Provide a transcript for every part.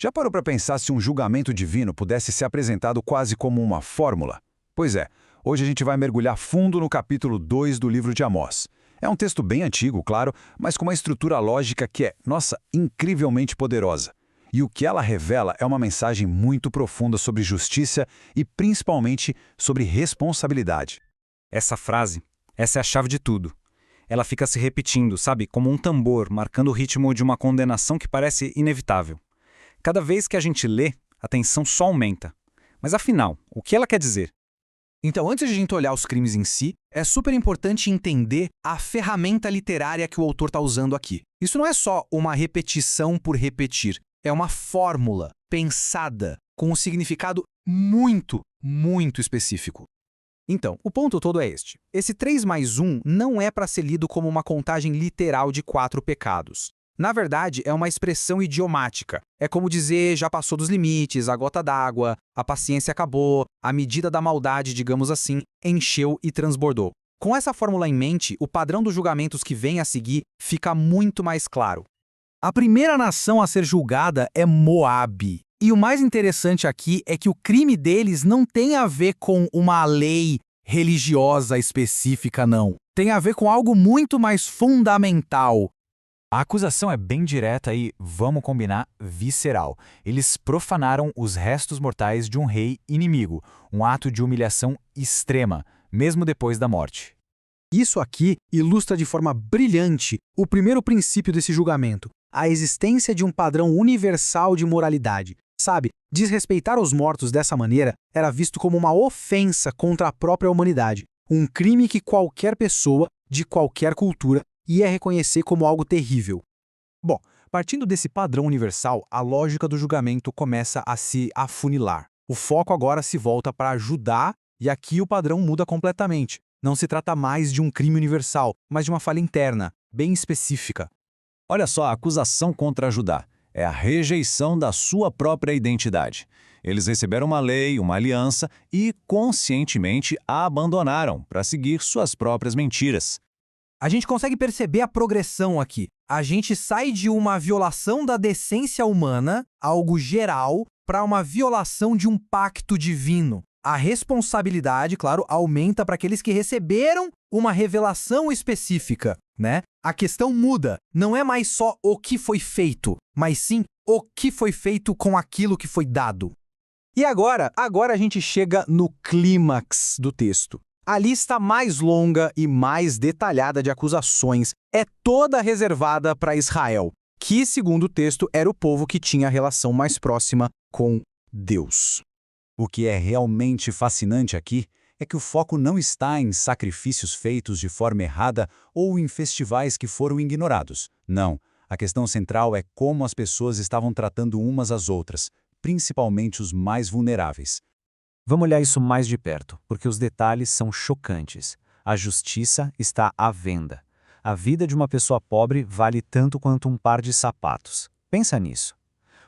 Já parou para pensar se um julgamento divino pudesse ser apresentado quase como uma fórmula? Pois é, hoje a gente vai mergulhar fundo no capítulo 2 do livro de Amós. É um texto bem antigo, claro, mas com uma estrutura lógica que é, nossa, incrivelmente poderosa. E o que ela revela é uma mensagem muito profunda sobre justiça e principalmente sobre responsabilidade. Essa frase, essa é a chave de tudo. Ela fica se repetindo, sabe, como um tambor, marcando o ritmo de uma condenação que parece inevitável. Cada vez que a gente lê, a tensão só aumenta. Mas afinal, o que ela quer dizer? Então, antes de a gente olhar os crimes em si, é super importante entender a ferramenta literária que o autor está usando aqui. Isso não é só uma repetição por repetir, é uma fórmula pensada com um significado muito, muito específico. Então, o ponto todo é este. Esse 3 mais 1 não é para ser lido como uma contagem literal de 4 pecados. Na verdade, é uma expressão idiomática. É como dizer, já passou dos limites, a gota d'água, a paciência acabou, a medida da maldade, digamos assim, encheu e transbordou. Com essa fórmula em mente, o padrão dos julgamentos que vem a seguir fica muito mais claro. A primeira nação a ser julgada é Moabe. E o mais interessante aqui é que o crime deles não tem a ver com uma lei religiosa específica, não. Tem a ver com algo muito mais fundamental. A acusação é bem direta e, vamos combinar, visceral. Eles profanaram os restos mortais de um rei inimigo, um ato de humilhação extrema, mesmo depois da morte. Isso aqui ilustra de forma brilhante o primeiro princípio desse julgamento, a existência de um padrão universal de moralidade. Sabe, desrespeitar os mortos dessa maneira era visto como uma ofensa contra a própria humanidade, um crime que qualquer pessoa, de qualquer cultura, ia reconhecer como algo terrível. Bom, partindo desse padrão universal, a lógica do julgamento começa a se afunilar. O foco agora se volta para Judá e aqui o padrão muda completamente. Não se trata mais de um crime universal, mas de uma falha interna, bem específica. Olha só, a acusação contra Judá é a rejeição da sua própria identidade. Eles receberam uma lei, uma aliança e conscientemente a abandonaram para seguir suas próprias mentiras. A gente consegue perceber a progressão aqui. A gente sai de uma violação da decência humana, algo geral, para uma violação de um pacto divino. A responsabilidade, claro, aumenta para aqueles que receberam uma revelação específica, né? A questão muda. Não é mais só o que foi feito, mas sim o que foi feito com aquilo que foi dado. E agora a gente chega no clímax do texto. A lista mais longa e mais detalhada de acusações é toda reservada para Israel, que, segundo o texto, era o povo que tinha a relação mais próxima com Deus. O que é realmente fascinante aqui é que o foco não está em sacrifícios feitos de forma errada ou em festivais que foram ignorados. Não, a questão central é como as pessoas estavam tratando umas às outras, principalmente os mais vulneráveis. Vamos olhar isso mais de perto, porque os detalhes são chocantes. A justiça está à venda. A vida de uma pessoa pobre vale tanto quanto um par de sapatos. Pensa nisso.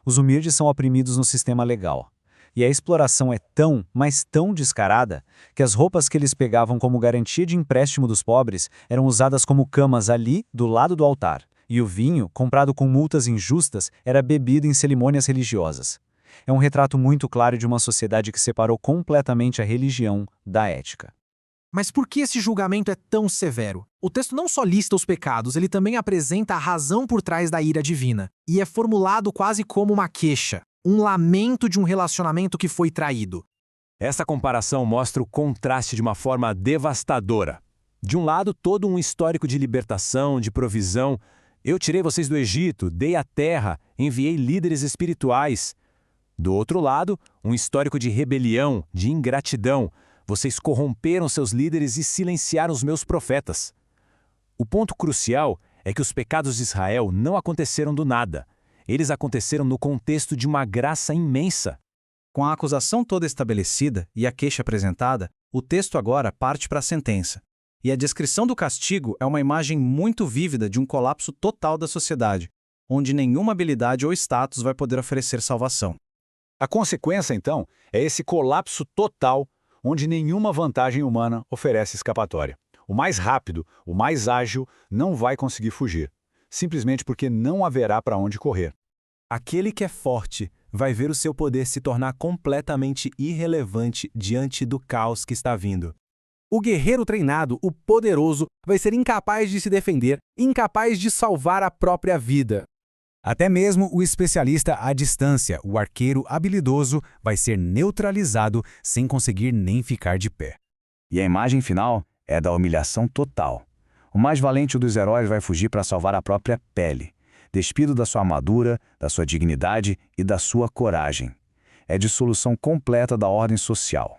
Os humildes são oprimidos no sistema legal. E a exploração é tão, mas tão descarada, que as roupas que eles pegavam como garantia de empréstimo dos pobres eram usadas como camas ali, do lado do altar. E o vinho, comprado com multas injustas, era bebido em cerimônias religiosas. É um retrato muito claro de uma sociedade que separou completamente a religião da ética. Mas por que esse julgamento é tão severo? O texto não só lista os pecados, ele também apresenta a razão por trás da ira divina. E é formulado quase como uma queixa, um lamento de um relacionamento que foi traído. Essa comparação mostra o contraste de uma forma devastadora. De um lado, todo um histórico de libertação, de provisão. Eu tirei vocês do Egito, dei a terra, enviei líderes espirituais. Do outro lado, um histórico de rebelião, de ingratidão. Vocês corromperam seus líderes e silenciaram os meus profetas. O ponto crucial é que os pecados de Israel não aconteceram do nada. Eles aconteceram no contexto de uma graça imensa. Com a acusação toda estabelecida e a queixa apresentada, o texto agora parte para a sentença. E a descrição do castigo é uma imagem muito vívida de um colapso total da sociedade, onde nenhuma habilidade ou status vai poder oferecer salvação. A consequência, então, é esse colapso total, onde nenhuma vantagem humana oferece escapatória. O mais rápido, o mais ágil, não vai conseguir fugir, simplesmente porque não haverá para onde correr. Aquele que é forte vai ver o seu poder se tornar completamente irrelevante diante do caos que está vindo. O guerreiro treinado, o poderoso, vai ser incapaz de se defender, incapaz de salvar a própria vida. Até mesmo o especialista à distância, o arqueiro habilidoso, vai ser neutralizado sem conseguir nem ficar de pé. E a imagem final é da humilhação total. O mais valente dos heróis vai fugir para salvar a própria pele, despido da sua armadura, da sua dignidade e da sua coragem. É dissolução completa da ordem social.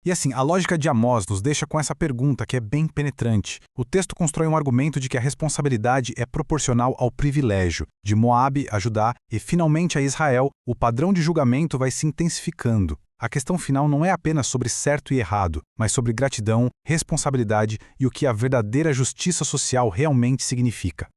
E assim, a lógica de Amós nos deixa com essa pergunta que é bem penetrante. O texto constrói um argumento de que a responsabilidade é proporcional ao privilégio. De Moabe a Judá e finalmente a Israel, o padrão de julgamento vai se intensificando. A questão final não é apenas sobre certo e errado, mas sobre gratidão, responsabilidade e o que a verdadeira justiça social realmente significa.